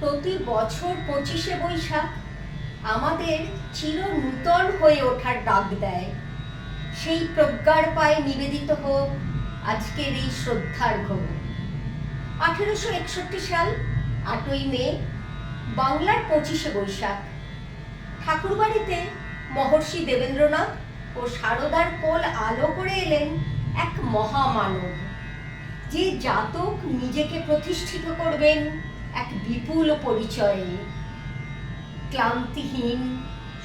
প্রতি বছর 25শে বৈশাখ আমাদের চির নূতন হয়ে ওঠার ডাক দেয়। সেই প্রজ্ঞার পায়ে নিবেদিত হোক আজকের এই শ্রদ্ধার্ঘ। 1861 সাল 8ই মে, বাংলার 25শে বৈশাখ। ঠাকুরবাড়িতে মহর্ষি দেবেন্দ্রনাথ ও সারদার কোল আলো করে এলেন এক মহামানব, যে জাতক নিজেকে প্রতিষ্ঠিত করবেন এক বিপুল পরিচয়ে। ক্লান্তিহীন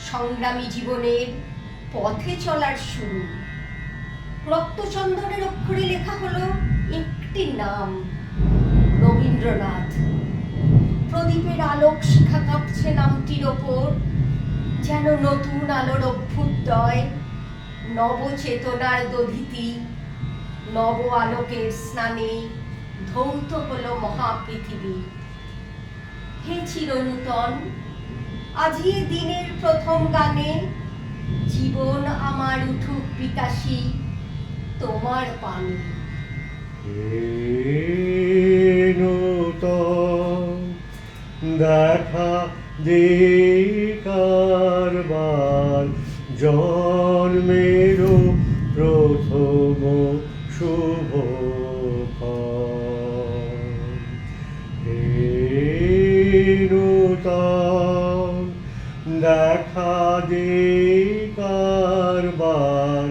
সংগ্রামী জীবনের পথে চলার শুরু। রক্তচন্দনের অক্ষরে লেখা হলো একটি নাম, রবীন্দ্রনাথ। প্রদীপের আলোক শিখা কাঁপছে নামটির ওপর, যেন নতুন আলোর অভ্যুদয়, নবচেতনার দধিতি। নব আলোকের স্নানে ধৌত হলো মহাপৃথিবী। হে চিরনূতন, আজি এ দিনের প্রথম গানে জীবন আমার উঠুক বিকাশী তোমার পানে। নূতন দেখা দে কারবার, জন্মের প্রথম শুভ নূতন দেখা দে কারবার,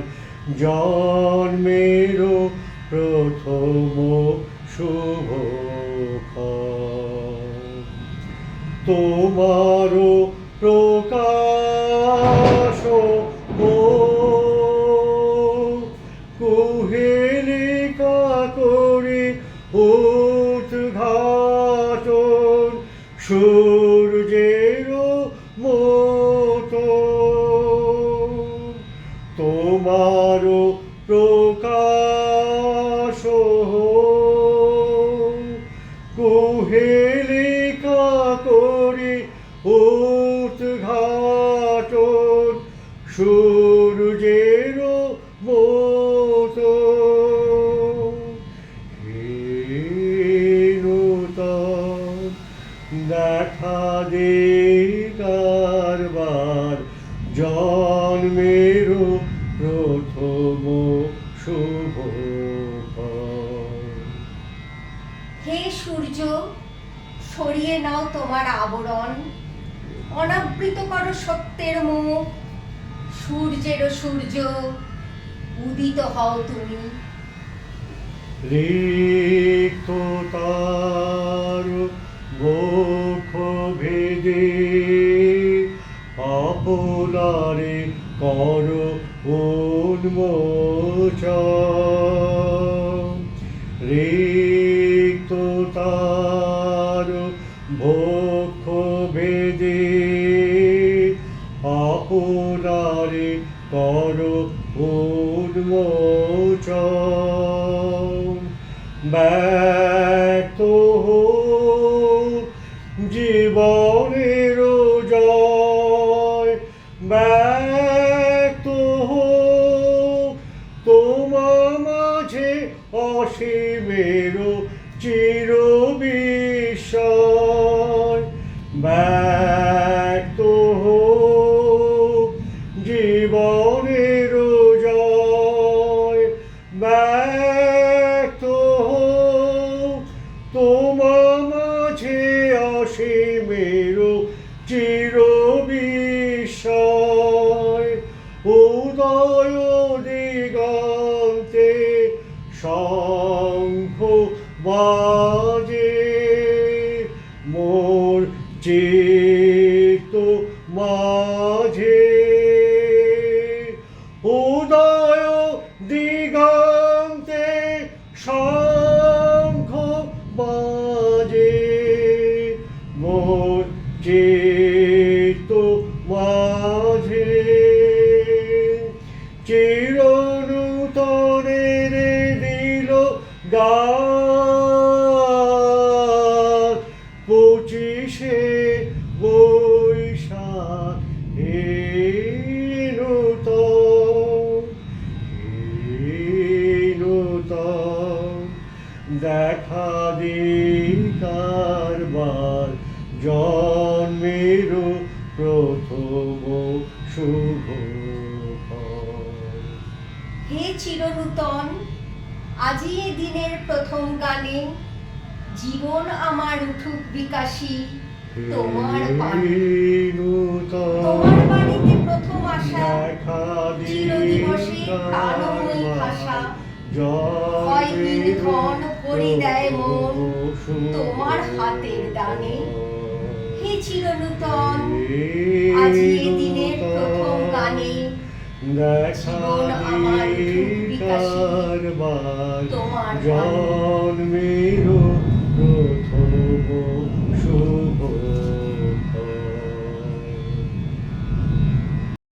জন্মের প্রথম শুভ তোমারও প্রকাশ কুহেলিকা করে উদ্ঘাটন, সূর্যের মতো তোমারও প্রকাশ কুহেলিকা করে উদ্ঘাটন, সূর্যের মতো। হে নূতন দেখা দে কারবার, জন্মের প্রথম শুভ। হে সূর্য, সরিয়ে নাও তোমার আবরণ, অনাবৃত করো সত্যের মুখ। সূর্যেরও সূর্য, উদিত হও তুমি। রিক্ত তার বক্ষ ভেদে আপনারে কর উন্মোচন, রিক্ত তার বক্ষ ভেদে আপনারে কর উন্মোচন। ব্যক্ত জীবনের জয়, ব্যক্ত তোমার মাঝে অসীমের চির বিস্ময়। ব্যক্ত জীবনের জয়, ব্যক্ত তোমার মাঝে অসীমের চির বিস্ময়। উদয় দিগন্তে শঙ্খ বাজে, মোর চিত্ত মাঝে। উদয় দিগন্তে শঙ্খ বাজে, মোর চিত্ত মাঝে। চিরনূতনের দিল গান, 25শে বৈশাখ। হে নূতন, হে নূতন দেখা দে জন্মের প্রথম শুভ ফল। হে চিরনূতন, আজি এ দিনের প্রথম গানে জীবন আমার উঠুক বিকাশী তোমার বাণী। তোমার বাণীতে প্রথম আশা চিরদিবসে প্রাণময়ী ভাষা। ভয়হীন ধন ভরি দেয় মন তোমার হাতের দানে। হে চিরনূতন, আজি এ দিনের প্রথম গানে জীবন আমার উঠুক বিকাশী তোমার বাণী। জন্মের প্রথম